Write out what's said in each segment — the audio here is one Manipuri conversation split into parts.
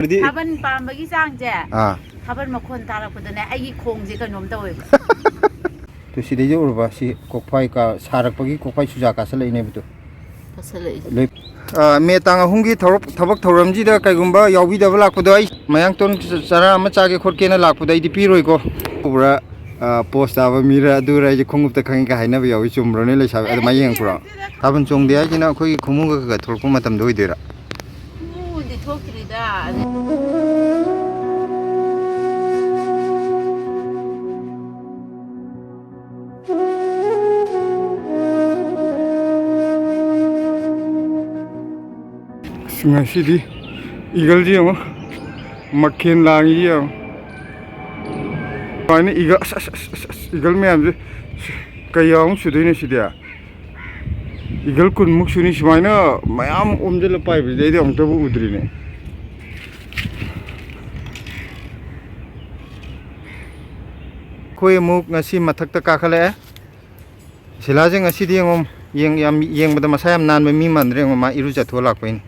Haban pambagi sangje. Haban makhon tarakpadane aigi khongje kanom taweba. To si dejo urba si kokpai ka sarakpagi kokpai suja ka salai ne butu. Salai. Me tanga hungi thabak thoramji da kaigumba yawbi da lakpado ai mayangton sara ama chage khotke na lakpado ai di piroi ko. Pura post aba mira adura je khongup ta khangi ka haina ba yawi chumro ne leisa ad mayang pura. Taban chong de ai jina khoi khumuga ka thorku matam doi dera. Mu di thokirida. Ngasidi igal ji mo makin langi ya pani igal me amje kayang sudine sidia igal kun muk suni simaina mayam omjel pai bi dei ong tabu udrine khoi muk ngasi mathak ta ka khale silaje ngasidi ngom yeng bada masayam nan me mi mandre ngoma iru ja thola koin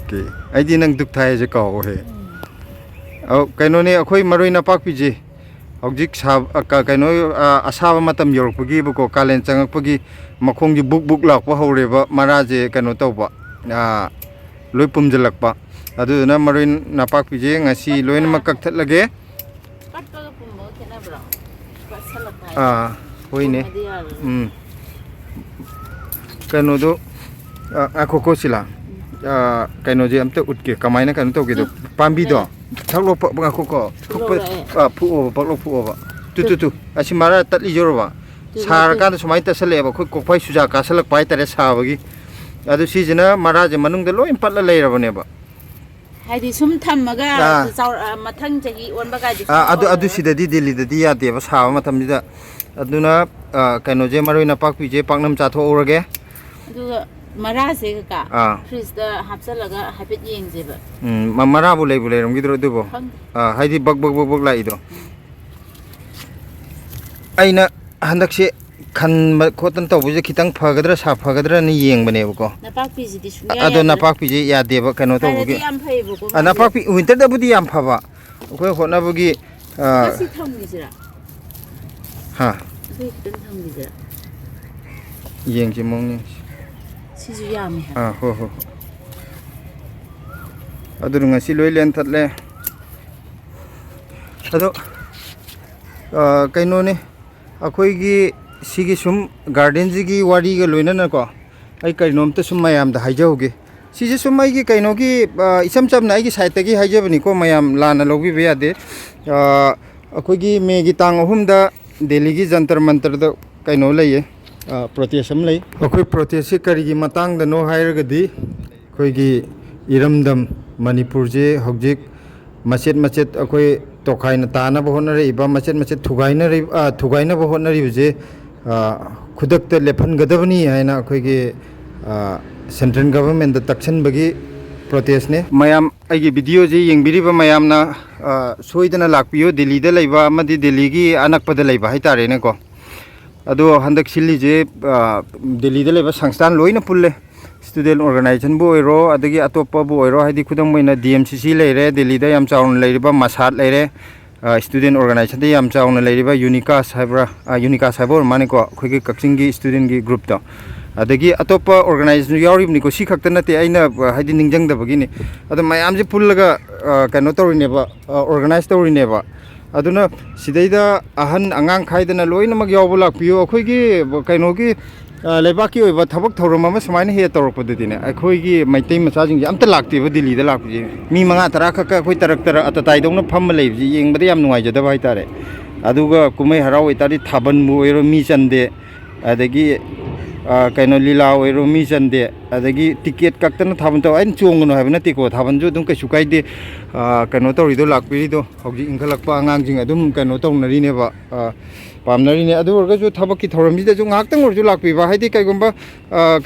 Okay. I didn't do Thai as a cow. Oh, Canone, a quay marina pakpiji. Objects have a cano, a savamatam yorpagi, buko calen sangapagi, makongi book lock, wahoreva, maraje, canotopa, lupum jalakpa. Aduna marine napakpiji, I see Loin Makak lage. Wine. Kanodo akoko sila kano je amte utke kamaina kan to gitu pambi do thaklo pa akoko pu paklo pu ba tu asimara tatli jorwa sar kan somai ta sale ba khoi kokpai suja ka salak pai tare sa bagi adu sijina mara je manung de loin patla leirabane ba haidi sum thammaga mathang jahi onba ga adu sidadi delhi dadi ya de ba sa matam da aduna kano je maroi napakpi je paknam cha tho urage Marase ka freeze da hapsalaga habit yengje ba mara bu lei rom gidro dubo haidi bag lai do aina handak se khan khotan to buje khitang phagadra sa phagadra ni yeng bane ko napakpi ji di sunya ado napakpi je ya deba kano to bugi napakpi winter da budi yam phaba ko khona bugi kasi thangni jira ha kasi thangni jira yeng ji mong sizu yami ho adu ngasi loi len thatle ado kaino ne akhoi gi sigi sum garden ji gi wari ga loina na ko ai kainom ta sum mayam da haijauge siji sum mai gi kaino gi isam cham nai gi site gi haijabani ko mayam lana lobi be ade akhoi gi me gi tang ahum da delhi gi jantar mantar da kaino laiye protest am lay akhoi protest se kari gi matang da no hairaga di khoi gi iramdam manipur je hojik machet akhoi tokhai na tana bahona re iba machet thugaina bahona ri je khudak te lephan gadabani haina akhoi gi central government da taksan bagi protest ne mayam ai gi video je yengbiri ba mayam na soidana lakpiyo delhi da laiba amadi delhi gi anakpada laiba haitare ne ko ado handak silli je delhi da leba sangstan loina pulle student organization bo ero adagi atopa bo ero haidi khudam moina dmcc leire delhi da yam chaun leiriba masat leire student organization da yam chaun leiriba unica cyber mane ko khogi kaksing gi student gi group da adagi atopa organization yauri ni ko si khakta na te aina haidi ningjang da bagini ado mayam je pullaga kano torine ba organize torine ba aduna sidaida ahan angang khaidana loina mag yawbulak piyo akhoi gi kaino gi lebaki oiba thabak thorom ma samaina he torok podine akhoi gi maitai macha jing amta lakti ba delhi da lakji mi manga tara khaka akhoi tarak atatai dongna pham lei ji yeng bada yam nuai jada bai tare aduga kumai harau itari thaban mu ero mi chande adagi kaino lila ero mi chande adagi ticket kaktana thaban to ain chongno habna tiko thaban ju dum ka sukai de kaino tori do lakpiri do hoji ingkhalakpa angang jing adum kaino tongnari ne ba pamnari ne adu orga ju thabaki thoram ji da ju ngaktang or ju lakpi ba haidi kaigomba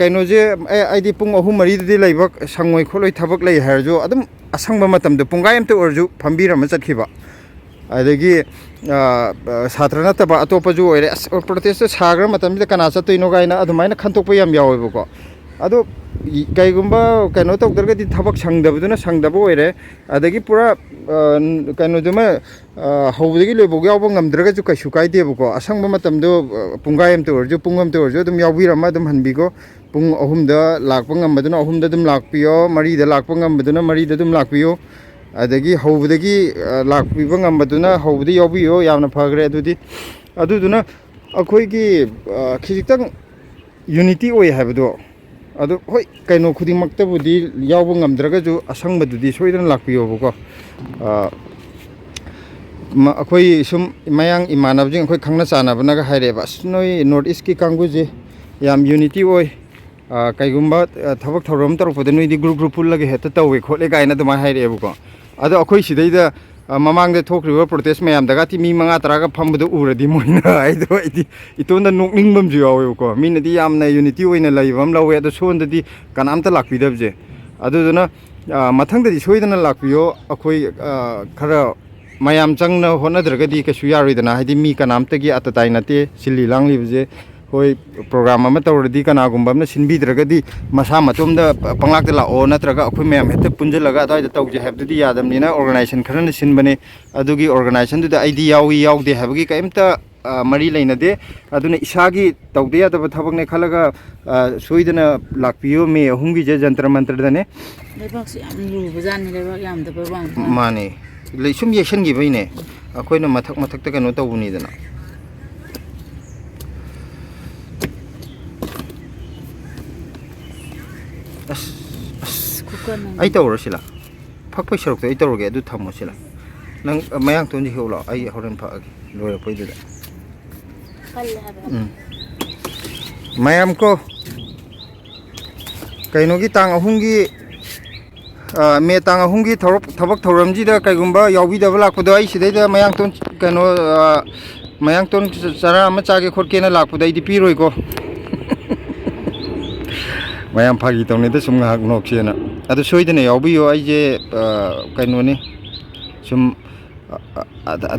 kaino je aidi pung ahum mari de laiba sangoi kholoi thabak lei har ju adum asangba matam de pungai amte or ju phambira ma chatkhiba adagi ꯁꯥꯇ꯭ꯔ ꯅꯠꯇꯕ ꯑꯇꯣꯞꯄꯁꯨ ꯑꯣꯏꯔꯦ ꯑꯁ ꯄ꯭ꯔꯣꯇꯦꯁꯇ ꯁꯥꯈ꯭ꯔ ꯃꯇꯝꯁꯤꯗ ꯀꯅꯥ ꯆꯠꯇꯣꯏꯅꯣ ꯀꯥꯏꯅ ꯑꯗꯨꯃꯥꯏꯅ ꯈꯟꯇꯣꯛꯄ ꯌꯥꯝ ꯌꯥꯎꯋꯦꯕꯀꯣ ꯑꯗꯣ ꯀꯩꯒꯨꯝꯕ ꯀꯩꯅꯣ ꯇꯧꯗ꯭ꯔꯒꯗꯤ ꯊꯕꯛ ꯁꯪꯗꯕꯗꯨꯅ ꯁꯪꯗꯕ ꯑꯣꯏꯔꯦ ꯑꯗꯒꯤ ꯄꯨꯔꯥ ꯀꯩꯅꯣꯗꯨꯃ ꯍꯧꯕꯗꯒꯤ ꯂꯣꯏꯕꯧ ꯌꯥꯎꯕ ꯉꯝꯗ꯭ꯔꯒꯁꯨ ꯀꯩꯁꯨ ꯀꯥꯏꯗꯦꯕꯀꯣ ꯑꯁꯪꯕ ꯃꯇꯝꯗꯣ ꯄꯨꯡꯈꯥꯏ ꯑꯃꯇ ꯑꯣꯏꯔꯁꯨ ꯄꯨꯡ ꯑꯃꯇ ꯑꯣꯏꯔꯁꯨ ꯑꯗꯨꯝ ꯌꯥꯎꯕꯤꯔꯝꯃ ꯑꯗꯨꯝ ꯍꯟꯕꯤꯈꯣ ꯄꯨꯡ 3ꯗ ꯂꯥꯛꯄ ꯉꯝꯕꯗꯨꯅ 3ꯗ ꯑꯗꯨم ꯂꯥꯛꯄꯤꯌꯣ 3ꯗ ꯂꯥꯛꯄ ꯉꯝꯕꯗꯨꯅ 3ꯗ ꯑꯗꯨꯝ ꯂꯥꯛꯄꯤꯌꯣ ꯑꯗꯒꯤ ꯍꯧꯕꯗꯒꯤ ꯂꯥꯛꯄꯤꯕ ꯉꯝꯕꯗꯨꯅ ꯍꯧꯕꯗ ꯌꯥꯎꯕꯤꯌꯣ ꯌꯥꯝꯅ ꯐꯈ꯭ರೆ ꯑꯗꯨꯗꯨꯅ ꯑꯩꯈꯣꯏꯒꯤ ꯈꯤꯖꯤꯛꯇꯪ ꯌꯨꯅꯤꯇꯤ ꯑꯣꯏ ꯍꯥꯏꯕꯗꯣ ꯑꯗꯣ ꯍꯣꯏ ꯀꯩꯅꯣ ꯈꯨꯗꯤꯡꯃꯛꯇꯕꯨꯗꯤ ꯌꯥꯎꯕ ꯉꯝꯗ꯭ꯔꯒꯁꯨ ꯑꯁꯪꯕꯗꯨꯗꯤ ꯁꯣꯏꯗꯅ ꯂꯥꯛꯄꯤꯌꯣꯕꯀꯣ ꯑꯩꯈꯣই ꯁꯨꯝ ꯃꯌꯥꯡ ꯏꯃꯥꯟꯅꯕꯁꯤꯡ ꯑꯩꯈꯣꯏ ꯈꯪꯅ ꯆꯥꯟꯅꯕꯅꯒ ꯍꯥꯏꯔꯛꯑꯦꯕ ꯑꯁ ꯅꯣꯏ ꯅꯣꯔꯠ ꯏꯁꯀꯤ ꯀꯥꯡꯕꯨꯁꯦ ꯌꯥꯝ ꯌꯨꯅꯤꯇꯤ ꯑꯣꯏ ꯀꯩꯒꯨꯝꯕ ꯊꯕꯛ ꯊꯧꯔꯝ ꯇꯧꯔꯛꯄꯗ ꯅꯣꯏꯗꯤ ꯒ꯭ꯔꯨꯞ ꯄꯨꯜꯂꯒ ꯍꯦꯛꯇ ꯇꯧꯋꯦ ꯈꯣꯠꯂꯦ ꯀꯥꯏꯅ ꯑꯗꯨꯃꯥꯏꯅ ꯍꯥꯏꯔꯛꯑꯦꯕꯀꯣ ꯑꯗꯣ ꯑꯩꯈꯣꯏ ꯁꯤꯗꯩꯗ ꯃꯃꯥꯡꯗ ꯊꯣꯛꯈ꯭ꯔꯤꯕ ꯄ꯭ꯔꯣꯇꯦꯁ ꯃꯌꯥꯝꯗꯒꯗꯤ ꯃꯤ 5-10ꯒ ꯐꯝꯕꯗꯣ ꯎꯔꯗꯤ ꯃꯣꯏꯅ ꯍꯥꯏꯗꯣ ꯑꯩꯗꯤ ꯏꯇꯣꯟꯗ ꯅꯣꯛꯅꯤꯡꯕ ꯑꯃꯁꯨ ꯌꯥꯎꯋꯦꯕꯀꯣ ꯃꯤꯅꯗꯤ ꯌꯥꯝꯅ ꯌꯨꯅꯤꯇꯤ ꯑꯣꯏꯅ ꯂꯩꯕ ꯑꯃ ꯂꯧꯋꯦ ꯑꯗꯣ ꯁꯣꯝꯗꯗꯤ ꯀꯅꯥꯝꯇ ꯂꯥꯛꯄꯤꯗꯕꯁꯦ ꯑꯗꯨꯗꯨꯅ ꯃꯊꯪꯗꯗꯤ ꯁꯣꯏꯗꯅ ꯂꯥꯛꯄꯤꯌꯣ ꯑꯩꯈꯣꯏ ꯈꯔ ꯃꯌꯥꯝ ꯆꯪꯅ ꯍꯣꯠꯅꯗ꯭ꯔꯒꯗꯤ ꯀꯩꯁꯨ ꯌꯥꯔꯣꯏꯗꯅ ꯍꯥꯏꯗꯤ ꯃꯤ ꯀꯅꯥꯝꯇꯒꯤ ꯑꯇꯇꯥꯏ ꯅꯠꯇꯦ ꯁꯤꯜꯂꯤ ꯂꯥꯡꯂꯤꯕꯁꯦ ꯍꯣꯏ ꯄ꯭ꯔꯣꯒ꯭ꯔꯥꯝ ꯑꯃ ꯇꯧꯔꯗꯤ ꯀꯅꯥꯒꯨꯝꯕ ꯑꯃꯅ ꯁꯤꯟꯕꯤꯗ꯭ꯔꯒꯗꯤ ꯃꯁꯥ ꯃꯇꯣꯝꯗ ꯄꯪꯂꯥꯛꯇ ꯂꯥꯛꯑꯣ ꯅꯠꯇ꯭ꯔꯒ ꯑꯩꯈꯣꯏ ꯃꯌꯥꯝ ꯍꯦꯛꯇ ꯄꯨꯟꯁꯤꯜꯂꯒ ꯑꯗꯨꯋꯥꯏꯗ ꯇꯧꯁꯦ ꯍꯥꯏꯕꯗꯨꯗꯤ ꯌꯥꯗꯕꯅꯤꯅ ꯑꯣꯔꯒꯅꯥꯏꯖꯦꯁꯟ ꯈꯔꯅ ꯁꯤꯟꯕꯅꯦ ꯑꯗꯨꯒꯤ ꯑꯣꯔꯒꯅꯥꯏꯖꯦꯁꯟꯗꯨꯗ ꯑꯩꯗꯤ ꯌꯥꯎꯏ ꯌꯥꯎꯗꯦ ꯍꯥꯏꯕꯒꯤ ꯀꯩꯝꯇ ꯃꯔꯤ ꯂꯩꯅꯗꯦ ꯑꯗꯨꯅ ꯏꯁꯥꯒꯤ ꯇꯧꯗ ꯌꯥꯗꯕ ꯊꯕꯛꯅꯦ ꯈꯜꯂꯒ ꯁꯣꯏꯗꯅ ꯂꯥꯛꯄꯤꯌꯨ ꯃꯦ 3ꯒꯤꯁꯦ ꯖꯟꯇ꯭ꯔ ꯃꯟꯇ꯭ꯔꯗꯅꯦ ꯂꯩꯕꯥꯛꯁꯦ ꯌꯥꯝ ꯂꯨꯕꯖꯥꯠꯅꯤ ꯂꯩꯕꯥꯛ ꯌꯥꯝꯗꯕ ꯋꯥꯡꯕ ꯃꯥꯅꯦ ꯁꯨꯝ ꯌꯦꯛꯁꯟꯈꯤꯕꯩꯅꯦ ꯑꯩꯈꯣꯏꯅ ꯃꯊꯛꯇ ꯀꯩꯅꯣ ꯇꯧꯕꯅꯤꯗꯅ ꯑꯩ ꯇꯧꯔꯁꯤꯂꯥ ꯐꯛꯄꯩ ꯁꯔꯨꯛꯇꯣ ꯑꯩ ꯇꯧꯔꯒꯦ ꯑꯗꯨ ꯊꯝꯃꯣꯁꯤꯂꯥ ꯅꯪ ꯃꯌꯥꯡꯇꯣꯟꯁꯤ ꯍꯦꯛꯎ ꯂꯥꯛꯑꯣ ꯑꯩ ꯍꯣꯔꯦꯟ ꯐꯛꯑꯒꯦ ꯂꯣꯏꯔꯛꯄꯩꯗꯨꯗ ꯃꯌꯥꯝ ꯀꯣ ꯀꯩꯅꯣꯒꯤ ꯇꯥꯡ 3ꯒꯤ ꯃꯦ ꯇꯥꯡ 3ꯒꯤ ꯊꯕꯛ ꯊꯧꯔꯝꯁꯤꯗ ꯀꯩꯒꯨꯝꯕ ꯌꯥꯎꯕꯤꯗꯕ ꯂꯥꯛꯄꯗꯣ ꯑꯩ ꯁꯤꯗꯩꯗ ꯃꯌꯥꯡꯇꯣꯟ ꯀꯩꯅꯣ ꯃꯌꯥꯡꯇꯣꯟ ꯆꯔꯥ ꯑꯃ ꯆꯥꯒꯦ ꯈꯣꯠꯀꯦꯅ ꯂꯥꯛꯄꯗ ꯑꯩꯗꯤ ꯄꯤꯔꯣꯏꯀꯣ ꯃꯌꯥꯝ ꯐꯥꯒꯤ ꯇꯧꯅꯤꯗ ꯁꯨꯝ ꯉꯥꯏꯍꯥꯛ ꯅꯣꯛꯁꯦꯅ ꯑꯗꯨ ꯁꯣꯏꯗꯅ ꯌꯥꯎꯕꯤꯌꯣ ꯑꯩꯁꯦ ꯀꯩꯅꯣꯅꯤ ꯁꯨꯝ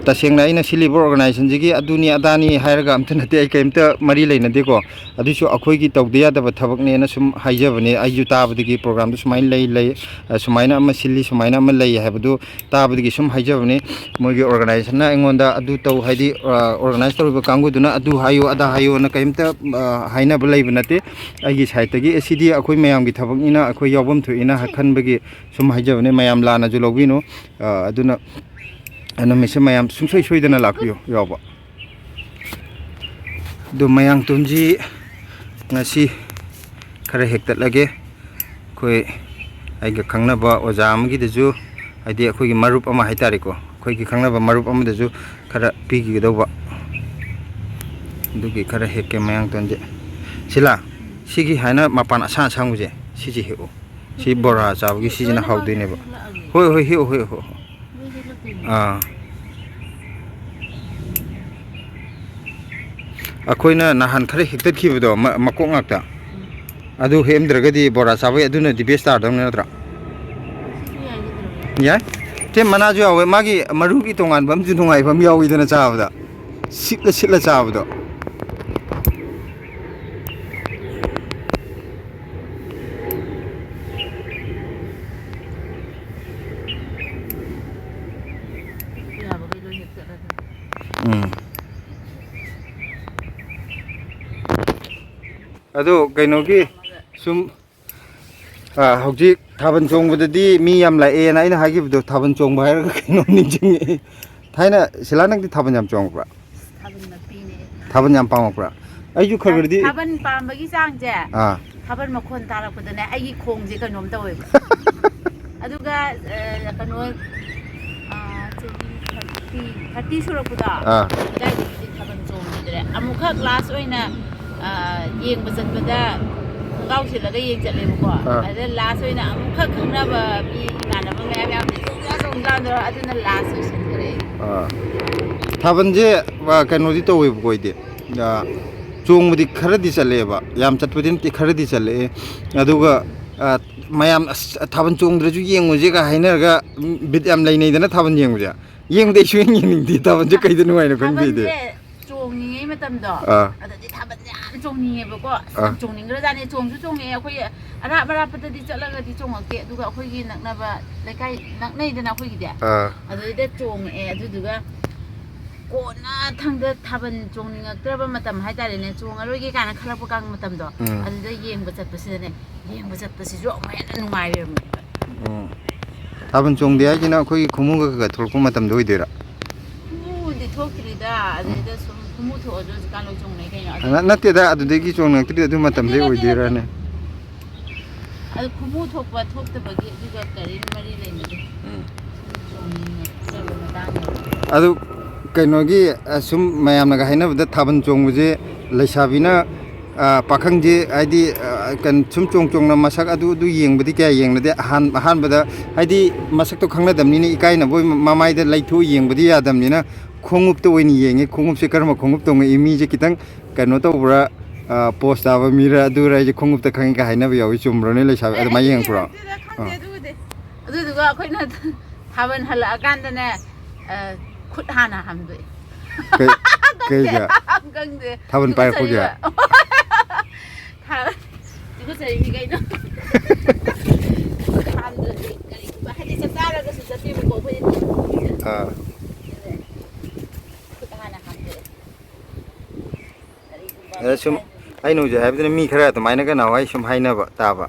ꯇꯁꯦꯡꯅ ꯑꯩꯅ ꯁꯤꯜꯂꯤꯕ ꯑꯣꯔꯒꯅꯥꯏꯖꯦꯁꯟꯁꯤꯒꯤ ꯑꯗꯨꯅꯤ ꯑꯗꯥꯅꯤ ꯍꯥꯏꯔꯒ ꯑꯝꯇ ꯅꯠꯇꯦ ꯑꯩ ꯀꯩꯝꯇ ꯃꯔꯤ ꯂꯩꯅꯗꯦꯀꯣ ꯑꯗꯨꯁꯨ ꯑꯩꯈꯣꯏꯒꯤ ꯇꯧꯗ ꯌꯥꯗꯕ ꯊꯕꯛꯅꯦꯅ ꯁꯨم ꯍꯥꯏꯖꯕꯅꯦ ꯑꯩꯁꯨ ꯇꯥꯕꯗꯒꯤ ꯄ꯭ꯔꯣꯒ꯭ꯔꯥꯝꯗꯣ ꯁꯨꯃꯥꯏꯅ ꯂꯩ ꯁꯨꯃꯥꯏꯅ ꯑꯃ ꯁꯤꯜꯂꯤ ꯁꯨꯃꯥꯏꯅ ꯑꯃ ꯂꯩ ꯍꯥꯏꯕꯗꯨ ꯇꯥꯕꯗꯒꯤ ꯁꯨꯝ ꯍꯥꯏꯖꯕꯅꯦ ꯃꯣꯏꯒꯤ ꯑꯣꯔꯒꯅꯥꯏꯖꯦꯁꯟꯅ ꯑꯩꯉꯣꯟꯗ ꯑꯗꯨ ꯇꯧ ꯍꯥꯏꯗꯤ ꯑꯣꯔꯒꯅꯥꯏꯖ ꯇꯧꯔꯤꯕ ꯀꯥꯡꯕꯨꯗꯨꯅ ꯑꯗꯨ ꯍꯥꯏꯌꯨ ꯑꯗꯥ ꯍꯥꯏꯌꯨꯅ ꯀꯩꯝꯇ ꯍꯥꯏꯅꯕ ꯂꯩꯕ ꯅꯠꯇꯦ ꯑꯩꯒꯤ ꯁꯥꯏꯠꯇꯒꯤ ꯑꯁꯤꯗꯤ ꯑꯩꯈꯣꯏ ꯃꯌꯥꯝꯒꯤ ꯊꯕꯛꯅꯤꯅ ꯑꯩꯈꯣꯏ ꯌꯥꯎꯐꯝ ꯊꯣꯛꯏꯅ ꯈꯟꯕꯒꯤ ꯁꯨꯝ ꯍꯥꯏꯖꯕꯅꯦ ꯃꯌꯥꯝ ꯂꯥꯟꯅꯁꯨ ꯂꯧꯕꯤꯅꯨ ꯑꯗꯨꯅ ꯅꯨꯃꯤꯠꯁꯦ ꯃꯌꯥꯝ ꯁꯨꯡꯁꯣꯏ ꯁꯣꯏꯗꯅ ꯂꯥꯛꯄꯤꯌꯨ ꯌꯥꯎꯕ ꯑꯗꯨ ꯃꯌꯥꯡꯇꯣꯟꯁꯤ ꯉꯁꯤ ꯈꯔ ꯍꯦꯛꯇꯠꯂꯒꯦ ꯑꯩꯈꯣꯏ ꯑꯩꯒ ꯈꯪꯅꯕ ꯑꯣꯖꯥ ꯑꯃꯒꯤꯗꯁꯨ ꯍꯥꯏꯗꯤ ꯑꯩꯈꯣꯏꯒꯤ ꯃꯔꯨꯞ ꯑꯃ ꯍꯥꯏꯇꯥꯔꯦꯀꯣ ꯑꯩꯈꯣꯏꯒꯤ ꯈꯪꯅꯕ ꯃꯔꯨꯞ ꯑꯃꯗꯁꯨ ꯈꯔ ꯄꯤꯈꯤꯒꯗꯧꯕ ꯑꯗꯨꯒꯤ ꯈꯔ ꯍꯦꯛꯀꯦ ꯃꯌꯥꯡꯇꯣꯟꯁꯦ ꯁꯤꯂꯥ ꯁꯤꯒꯤ ꯍꯥꯏꯅ ꯃꯄꯥꯟ ꯑꯁꯥꯡꯕꯁꯦ ꯁꯤꯁꯦ ꯍꯦꯛꯑꯣ ꯁꯤ ꯕꯣꯔꯥ ꯆꯥꯕꯒꯤ ꯁꯤꯁꯤꯅ ꯍꯥꯎꯗꯣꯏꯅꯦꯕ ꯍꯣꯏ ꯍꯦꯛꯑꯣ ꯑꯩꯈꯣꯏꯅ ꯅꯍꯥꯟ ꯈꯔ ꯍꯦꯛꯇꯠꯈꯤꯕꯗꯣ ꯃꯀꯣꯛ ꯉꯥꯛꯇ ꯑꯗꯨ ꯍꯦꯛꯑꯝꯗ꯭ꯔꯒꯗꯤ ꯕꯣꯔꯥ ꯆꯥꯕꯩ ꯑꯗꯨꯅꯗꯤ ꯕꯦꯁ ꯇꯥꯔꯗꯧꯅꯤ ꯅꯠꯇ꯭ꯔꯥ ꯌꯥꯏ ꯁꯤ ꯃꯅꯥꯁꯨ ꯌꯥꯎꯋꯦ ꯃꯥꯒꯤ ꯃꯔꯨꯒꯤ ꯇꯣꯉꯥꯟꯕ ꯑꯃꯁꯨ ꯅꯨꯡꯉꯥꯏꯕ ꯑꯃ ꯌꯥꯎꯋꯤꯗꯅ ꯆꯥꯕꯗ ꯁꯤꯠꯂ ꯆꯥꯕꯗꯣ ꯑꯗꯣ ꯀꯩꯅꯣꯒꯤ ꯁꯨꯝ ꯍꯧꯖꯤꯛ ꯊꯥꯕꯜ ꯆꯣꯡꯕꯗꯗꯤ ꯃꯤ ꯌꯥꯝ ꯂꯥꯛꯑꯦꯅ ꯑꯩꯅ ꯍꯥꯏꯈꯤꯕꯗꯣ ꯊꯥꯕꯜ ꯆꯣꯡꯕ ꯍꯥꯏꯔꯒ ꯀꯩꯅꯣ ꯅꯤꯡꯁꯤꯡꯉꯛꯑꯦ ꯊꯥꯏꯅ ꯁꯤꯂꯥ ꯅꯪꯗꯤ ꯊꯥꯕꯜ ꯌꯥꯝ ꯆꯣꯡꯉꯛꯄ꯭ꯔꯥ ꯊꯥꯕꯜ ꯌꯥꯝ ꯄꯥꯝꯃꯛꯄ꯭ꯔꯥ ꯑꯩꯁꯨ ꯈꯔ ꯈꯔꯗꯤ ꯊꯥꯕꯜ ꯄꯥꯝꯕꯒꯤ ꯆꯥꯡꯁꯦ ꯊꯥꯕꯜ ꯃꯈꯣꯟ ꯇꯥꯔꯛꯄꯗꯅꯦ ꯑꯩꯒꯤ ꯈꯣꯡꯁꯦ ꯀꯩꯅꯣꯝ ꯇꯧꯋꯦꯕ ꯑꯗꯨꯒ ꯀꯩꯅꯣ ꯆꯍꯤ 30 ꯁꯨꯔꯛꯄꯗꯣ ꯑꯗꯨꯋꯥꯏꯗꯒꯤꯗꯤ ꯊꯥꯕꯜ ꯆꯣꯡꯈꯤꯗ꯭ꯔꯦ ꯑꯃꯨꯛꯈꯛ ꯂꯥꯁ ꯑꯣꯏꯅ ꯌꯦꯡꯕ ꯆꯠꯄꯗ ꯈꯣꯡꯒ꯭ꯔꯥꯎ ꯁꯦꯠꯂꯒ ꯌꯦꯡ ꯆꯠꯂꯦꯕꯀோ ꯑꯗ ꯂꯥꯁ ꯑꯣꯏꯅ ꯑꯃꯨꯛꯈꯛ ꯈꯪꯅꯕ ꯃꯤ ꯏꯃꯥꯟꯅꯕ ꯃꯌꯥꯝ ꯌꯥꯝꯅ ꯆꯣꯡꯖꯥꯗꯣ ꯑꯗꯨꯅ ꯂꯥꯁ ꯑꯣꯏꯁꯟꯈ꯭ꯔꯦ ꯊꯥꯕꯜꯁꯦ ꯀꯩꯅꯣꯗꯤ ꯇꯧꯋꯦꯕꯀꯣ ꯑꯩꯗꯤ ꯆꯣꯡꯕꯗꯤ ꯈꯔꯗꯤ ꯆꯠꯂꯛꯑꯦꯕ ꯌꯥꯝ ꯆꯠꯄꯗꯤ ꯅꯠꯇꯦ ꯈꯔꯗꯤ ꯆꯠꯂꯛꯑꯦ ꯑꯗꯨꯒ ꯃꯌꯥꯝ ꯊꯥꯕꯜ ꯆꯣꯡꯗ꯭ꯔꯁꯨ ꯌꯦꯡꯉꯨꯁꯦꯒ ꯍꯥꯏꯅꯔꯒ ꯕꯤꯠ ꯌꯥꯝ ꯂꯩꯅꯩꯗꯅ ꯊꯥꯕꯜ ꯌꯦꯡꯕꯁꯦ ꯌꯦꯡꯕꯗ ꯑꯩꯁꯨ ꯌꯦꯡꯅꯤꯡꯗꯦ ꯊꯥꯕꯜꯁꯦ ꯀꯩꯗ ꯅꯨꯡꯉꯥꯏꯅ ꯈꯪꯕꯤꯗꯦ ꯆꯣꯡꯅꯤꯡꯉꯩ ꯃꯇꯝꯗꯣ ꯑꯗꯗꯤ ꯊꯥꯕꯜ ꯌꯥꯝ ꯆꯣꯡꯅꯤꯡꯉꯦꯕꯀꯣ ꯌꯥꯝ ꯆꯣꯡꯅꯤꯡꯈ꯭ꯔꯖꯥꯠꯅꯤ ꯆꯣꯡꯁꯨ ꯆꯣꯡꯉꯛꯑꯦ ꯑꯩꯈꯣꯏ ꯑꯔꯥꯞ ꯑꯔꯥꯞꯄꯗꯗꯤ ꯆꯠꯂꯒꯗꯤ ꯆꯣꯡꯉꯛꯇꯦ ꯑꯗꯨꯒ ꯑꯩꯈꯣꯏꯒꯤ ꯅꯛꯅꯕ ꯂꯩꯀꯥꯏ ꯅꯛꯅꯩꯗꯅ ꯑꯩꯈꯣꯏꯒꯤꯗꯤ ꯑꯗꯨꯗꯩꯗ ꯆꯣꯡꯉꯛꯑꯦ ꯑꯗꯨꯗꯨꯒ ꯀꯣꯟꯅ ꯊꯪꯗ ꯊꯥꯕꯜ ꯆꯣꯡꯅꯤꯡꯉꯛꯇ꯭ꯔꯕ ꯃꯇꯝ ꯍꯥꯏꯇꯥꯔꯦꯅꯦ ꯆꯣꯡꯉꯔꯣꯏꯒꯦ ꯀꯥꯏꯅ ꯈꯜꯂꯛꯄ ꯀꯥꯟ ꯃꯇꯝꯗꯣ ꯑꯗꯨꯗ ꯌꯦꯡꯕ ꯆꯠꯄꯁꯤꯗꯅꯦ ꯌꯦꯡꯕ ꯆꯠꯄꯁꯤꯁꯨ ꯑꯃꯨꯛ ꯍꯦꯟꯅ ꯅꯨꯡꯉꯥꯏꯔꯝꯃꯦꯕ ꯊꯥꯕꯜ ꯆꯣꯡꯗꯦ ꯍꯥꯏꯁꯤꯅ ꯑꯩꯈꯣꯏꯒꯤ ꯈꯨꯃꯨꯒ ꯊꯣꯛꯂꯛꯄ ꯃꯇꯝꯗ ꯑꯣꯏꯗꯣꯏꯔꯥ ꯈꯨꯃꯨꯗꯤ ꯊꯣꯛꯇ꯭ꯔꯤꯗ ꯑꯗꯩꯗ ꯁꯨꯝ ꯈꯨꯃꯨ ꯊꯣꯛꯑꯁꯨ ꯍꯧꯖꯤꯛꯀꯥꯟ ꯂꯣꯏ ꯆꯣꯡꯅꯩ ꯀꯩꯅꯣ ꯅꯠꯇꯦꯗ ꯑꯗꯨꯗꯒꯤ ꯆꯣꯡꯉꯛꯇ꯭ꯔꯤ ꯑꯗꯨ ꯃꯇꯝꯗꯩ ꯑꯣꯏꯗꯣꯏꯔꯥꯅꯦ ꯑꯗꯨ ꯈꯨꯃꯨ ꯊꯣꯛꯄ ꯊꯣꯛꯇꯕꯒꯤ ꯑꯗꯨꯒ ꯀꯔꯤ ꯃꯔꯤ ꯂꯩꯅꯗꯦ ꯆꯣꯡꯅꯤꯡꯉꯛꯇ꯭ꯔꯕ ꯃꯇꯥꯡꯗ ꯑꯗꯨ ꯀꯩꯅꯣꯒꯤ ꯁꯨꯝ ꯃꯌꯥꯝꯅꯒ ꯍꯥꯏꯅꯕꯗ ꯊꯥꯕꯜ ꯆꯣꯡꯕꯁꯦ ꯂꯩꯁꯥꯕꯤꯅ ꯄꯥꯈꯪꯁꯦ ꯍꯥꯏꯗꯤ ꯁꯨꯝ ꯆꯣꯡꯅ ꯃꯁꯛ ꯑꯗꯨ ꯌꯦꯡꯕꯗꯤ ꯀꯌꯥ ꯌꯦꯡꯅꯗꯦ ꯑꯍꯥꯟꯕꯗ ꯍꯥꯏꯗꯤ ꯃꯁꯛꯇꯣ ꯈꯪꯅꯗꯕꯅꯤ나 ꯏꯀꯥꯏꯅꯕꯣꯏ ꯃꯃꯥꯏꯗ ꯂꯩꯊꯣꯛ ꯌꯦꯡꯕꯗꯤ ꯌꯥꯗꯕꯅꯤꯅ ꯈꯣꯡꯎꯞꯇ ꯑꯣꯏꯅ ꯌꯦꯡꯉꯦ ꯈꯣꯡꯎꯞꯁꯦ ꯀꯔꯝꯕ ꯈꯣꯡꯎꯞ ꯇꯣꯡꯉꯛꯏ ꯃꯤꯁꯦ ꯈꯤꯇꯪ ꯀꯩꯅꯣ ꯇꯧꯕ꯭ꯔꯥ ꯄꯣꯁ ꯇꯥꯕ ꯃꯤꯔ ꯑꯗꯨꯔ ꯑꯩꯁꯦ ꯈꯣꯡꯎꯞꯇ ꯈꯪꯉꯤ ꯀ ꯍꯥꯏꯅꯕ ꯌꯥꯎꯏ ꯆꯨꯝꯕ꯭ꯔꯣꯅꯦ ꯂꯩꯁꯥꯕꯤ ꯑꯗꯨꯃꯥꯏꯅ ꯌꯦꯡꯉꯛꯄ꯭ꯔꯣ ꯑꯗꯨꯗꯨꯒ ꯑꯩꯈꯣꯏꯅ ꯊꯥꯕꯜ ꯍꯜꯂꯛꯑꯀꯥꯟꯗꯅꯦ ꯈꯨꯠ ꯍꯥꯟꯅ ꯍꯥꯝꯗꯣꯛꯑꯦ ꯀꯩꯒ ꯈꯪꯗꯦ ꯊꯥꯕꯜ ꯄꯥꯏꯔꯛꯄꯒꯤ ꯇꯨꯀꯠꯆꯔꯤꯅꯤ ꯀꯩꯅꯣ ꯍꯥꯝꯗ꯭ꯔꯗꯤ ꯀꯔꯤꯒꯨꯝꯕ ꯍꯥꯏꯗꯤ ꯆꯥꯛ ꯆꯥꯔꯒꯁꯨ ꯆꯠꯇꯦꯕꯀꯣ ꯑꯩꯈꯣꯏꯗꯤ ꯈꯨꯠ ꯍꯥꯟꯅ ꯍꯥꯝꯗꯣꯛꯑꯦ ꯁꯨꯝ ꯑꯩꯅ ꯍꯧꯖꯤꯛ ꯍꯥꯏꯕꯗꯨꯅ ꯃꯤ ꯈꯔ ꯑꯗꯨꯃꯥꯏꯅꯒ ꯅꯍꯥꯟꯋꯥꯏ ꯁꯨꯝ ꯍꯥꯏꯅꯕ ꯇꯥꯕ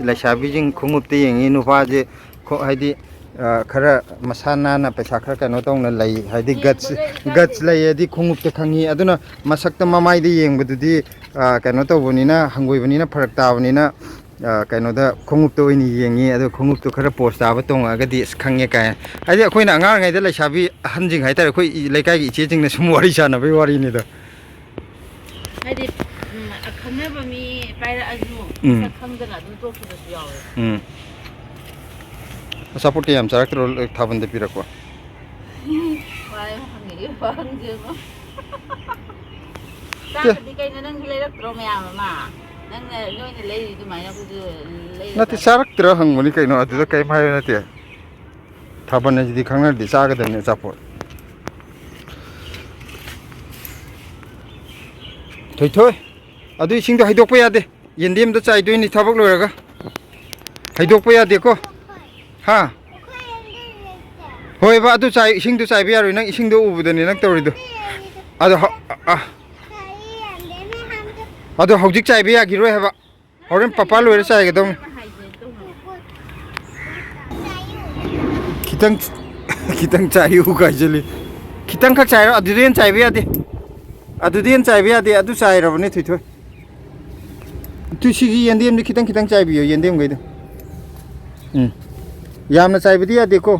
ꯂꯩꯁꯥꯕꯤꯁꯤꯡ ꯈꯣꯡꯎꯞꯇ ꯌꯦꯡꯉꯤ ꯅꯨꯄꯥꯁꯦ ꯍꯥꯏꯗꯤ ꯈꯔ ꯃꯁꯥ ꯅꯥꯟꯅ ꯄꯩꯁా ꯈꯔ ꯀꯩꯅꯣ ꯇꯧꯅ ꯂꯩ ꯍꯥꯏꯗꯤ ꯒꯠꯁ ꯂꯩꯌꯦꯗꯤ ꯈꯣꯡꯎꯞꯇ ꯈꯪꯉꯤ ꯑꯗꯨꯅ ꯃꯁꯛꯇ ꯃꯃꯥꯏꯗ ꯌꯦꯡꯕꯗꯨꯗꯤ ꯀꯩꯅꯣ ꯇꯧꯕꯅꯤꯅ ꯍꯪꯒꯣꯏꯕꯅꯤना ꯐꯔꯛ ꯇꯥꯕꯅꯤꯅ ꯀꯩꯅꯣꯗ ꯈꯣꯡꯎꯞꯇ ꯑꯣꯏꯅ ꯌꯦꯡꯉꯤ ꯑꯗꯨ ꯈꯣꯡꯎꯞꯇꯨ ꯈꯔ ꯄꯣꯁ ꯇꯥꯕ ꯇꯣꯡꯉꯛꯑꯒꯗꯤ ꯑꯁ ꯈꯪꯉꯦ ꯀꯥꯏ ꯍꯥꯏꯗꯤ ꯑꯩꯈꯣꯏꯅ ꯑꯉꯥꯡ ꯑꯣꯏꯔꯤꯉꯩꯗ ꯂꯩꯁꯥꯕꯤ ꯑꯍꯟꯁꯤꯡ ꯍꯥꯏꯇꯥꯔꯦ ꯑꯩꯈꯣꯏ ꯂꯩꯀꯥꯏꯒꯤ ꯏꯆꯦꯁꯤꯡꯅ ꯁꯨꯝ ꯋꯥꯔꯤ ꯁꯥꯟꯅꯕꯒꯤ ꯋꯥꯔꯤꯅꯤꯗ ꯍꯥꯏꯗꯤ ꯑꯈꯪꯅꯕ ꯃꯤ ꯄꯥꯏꯔꯛꯑꯁꯨ ꯃꯁꯛ ꯈꯪꯗꯅ ꯑꯗꯨꯝ ꯇꯣꯛꯈꯤꯕꯁꯨ ꯌꯥꯎꯋꯦ ꯑꯆꯥꯄꯣꯠꯇꯤ ꯌꯥꯝ ꯆꯥꯔꯛꯇ꯭ꯔꯣ ꯊꯥꯕꯜꯗ ꯄꯤꯔꯛꯄ ꯍꯪꯉꯛꯏ ꯋꯥꯍꯪꯁꯦꯕꯣ ꯆꯥꯛꯀꯗꯤ ꯀꯩꯅꯣ ꯅꯪꯁꯨ ꯂꯩꯔꯛꯇ꯭ꯔꯣ ꯃꯌꯥꯝ ꯑꯃ ꯅꯪꯅ ꯅꯣꯏꯅ ꯂꯩꯔꯤ ꯑꯗꯨꯃꯥꯏꯅ ꯑꯩꯈꯣꯏꯁꯨ ꯅꯠꯇꯦ ꯆꯥꯔꯛꯇ꯭ꯔ ꯍꯪꯕꯅꯤ ꯀꯩꯅꯣ ꯑꯗꯨꯗ ꯀꯔꯤꯝ ꯍꯥꯏꯕ ꯅꯠꯇꯦ ꯊꯥꯕꯜ ꯍꯥꯏꯁꯤꯗꯤ ꯈꯪꯅꯔꯗꯤ ꯆꯥꯒꯗꯕꯅꯤ ꯑꯆꯥꯄꯣꯠ ꯊꯣꯏꯊꯣꯏ ꯑꯗꯨ ꯏꯁꯤꯡꯗꯣ ꯍꯩꯗꯣꯛꯄ ꯌꯥꯗꯦ ꯌꯦꯟꯗꯦꯝꯗꯣ ꯆꯥꯏꯗꯣꯏꯅꯤ ꯊꯕꯛ ꯂꯣꯏꯔꯒ ꯍꯩꯗꯣꯛꯄ ꯌꯥꯗꯦꯀꯣ ꯍꯥ ꯍꯣꯏꯕ ꯑꯗꯨ ꯏꯁꯤꯡꯗꯣ ꯆꯥꯏꯕ ꯌꯥꯔꯣꯏ ꯅꯪ ꯏꯁꯤꯡꯗꯣ ꯎꯕꯗꯅꯦ ꯅꯪ ꯇꯧꯔꯤꯗꯣ ꯑꯗꯣ ꯍꯧꯖꯤꯛ ꯆꯥꯏꯕ ꯌꯥꯈꯤꯔꯣꯏ ꯍꯥꯏꯕ ꯍꯣꯔꯦꯟ ꯄꯄꯥ ꯂꯣꯏꯔ ꯆꯥꯏꯒꯗꯧꯅꯤ खितंग चाहिए उगाइजली खितंग खक चाहिए अदुदेन चाहिए यादे अदुदेन चाहिए यादे अदु चाहिए रबने थुथु तुसिगी यंदेम नि खितंग खितंग चाहिए यंदेम गइदो यामना चाहिए बदि यादे को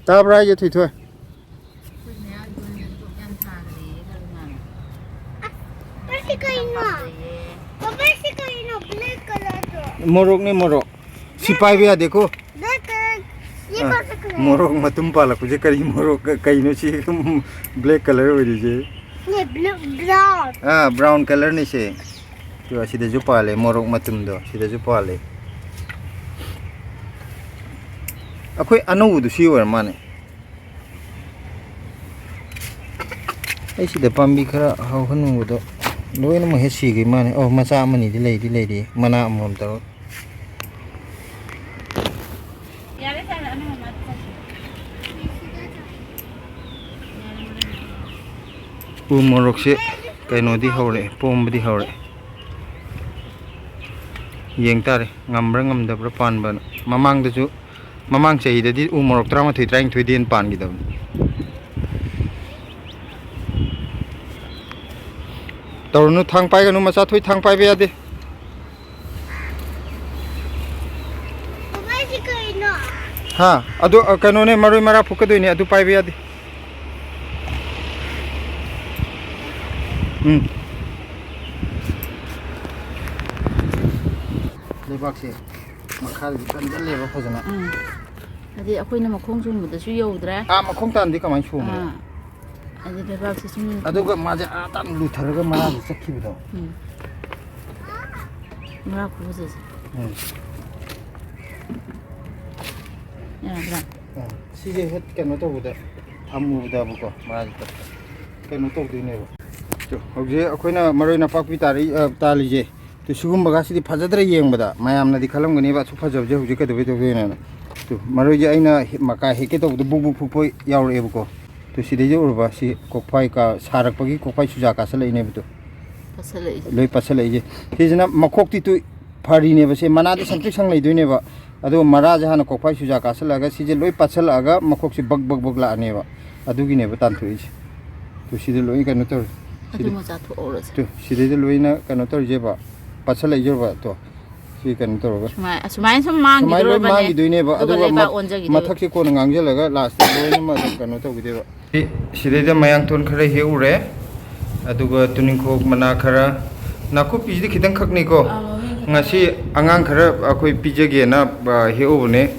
ताब्रा ये थुथु मोरोक ने मोरोक सिपाही भी यादे को मोरोक मतुम पाला कुछ करी मोरोक कई नो ची ब्लैक कलर हो रही है ये ब्राउन ब्राउन कलर नहीं से तो सीधे जो पाले मोरोक मतुम दो सीधे जो पाले अखोई अनु दु सी और माने ऐ सीधे पाम्बी खरा हाउ खनु दो लोइन म हे सी गे माने ओ मचा मनी दि लेदी मना अमम तरो उ मोरोक से कइनोदी हौरे पोमबदी हौरे येंग तारे ngambra ngamdabra panba mamangdasu mamang chehidadi उ मोरोक 33 दिन पानगिदब तौरनु थांग पाइगनु मचा थोइ थांग पाइबे यादे हाँ अदु कइनोने मरोइ मरा फुकदोइने अदु पाइबे यादे लेबाक्से मखाल कंजल लेबा फजना अदि अखोइना मखोंग सुमबदसु यौद्रा मखोंग तानदि कमाइ सुमबे अदि लेबाक्से सुम अदुगा माजे तान लुथरगा मरा चखिबदो मरा खुबसे याब्रा 시제 햇 깨노 또보다 아무다부고 맞다 깨노 또도이네요 저 혹시 아코이나 마로이나 팍피 따리제 또 수금바가 시디 파자드레 예응바다 마얌나디 칼람거니바 수파접제 혹시 그도 되는 또 마로이제 아이나 마카 헤케 또도 부부 푸포 야오레부고 또 시디제 오르바 시 kok파이가 사락바기 kok파이 수자가 살레이네부도 loi pasal ije hijna makok ti tu phari ne base mana de sangtri sang lei doine ba adu mara ja hana kokpai suja ka sala ga sije loi pasal aga makok si bag bag bag la ne ba adu gi ne ba tan thu ije tu side loi ka no tor adu mo za thu ora tu side de loi na ka no tor je ba pasal lai je ba to si ka no tor ba sumai sum mang gi ro ba ne doine ba adu mathak si ko ngang je la ga last loi ma ka no tor gi de ba side de mayangton khare he ure aduga tuningkhok mana khara Napakpi di khitang khakni ko ngasi angang khara akoi pijage na heobne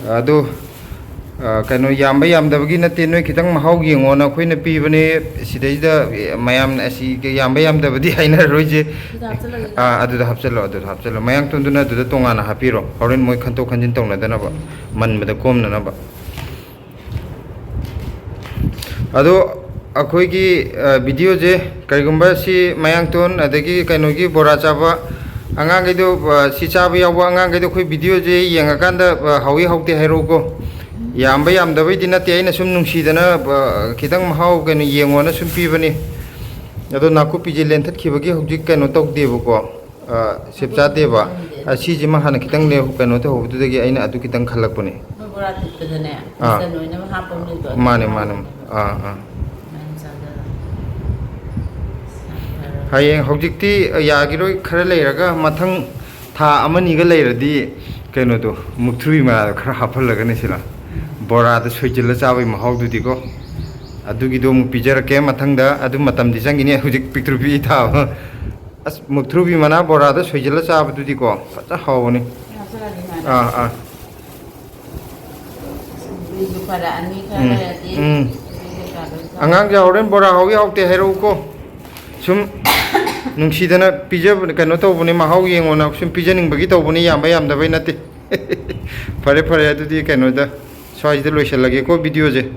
adu kano yamba yamdabagi na tenoi khitang mahau gi ngona khoina pibane sidaida mayam asi yamba yamdabadi haina roje adu da hapchalo mayang tunduna adu da tongana hapiro horen moi khanto khanjin tongna dana ba man bada komna na ba adu अखोई की वीडियो जे कईगुंबा सी mayangton अदगी कनो की बोरा चाबा अंगांग गइदो सी चाबा यावबा अंगांग गइदो खोई वीडियो जे येंगाकांदा हावी हाउते हैरो को यामबा यामदबै दिना ते आइना सुम नुंसीदना खितंग महाव कनो येंगोना सुम पीबनी अदो नाकुपी जे लेंथत खिबगी हुजिक कनो तौदेबो को सेपचा देबा असी जिमा हाना खितंग ले कनो तो होबदुदगी आइना अदु खितंग खलकपने बोरा तितदने सन ओइना हापमनि तो माने hayeng hojikti yagiroi khara leiraga mathang tha amani ga leiradi keno do mukthrui ma khara haphallaga ne sila bora da soijilla chabai mahau du diko adugi do mu pijara ke mathang da adu matam di jangini hojik picture bi tha as mukthrui mana bora da soijilla chabu du diko pacha hawni angang ja horen bora hawi hawte hero ko sum nungsidana pija kano tawbuni mahau yengona sum pijaning bagi tawbuni yamba yamdabai nate pare adudi kano da swai de loisallage ko video je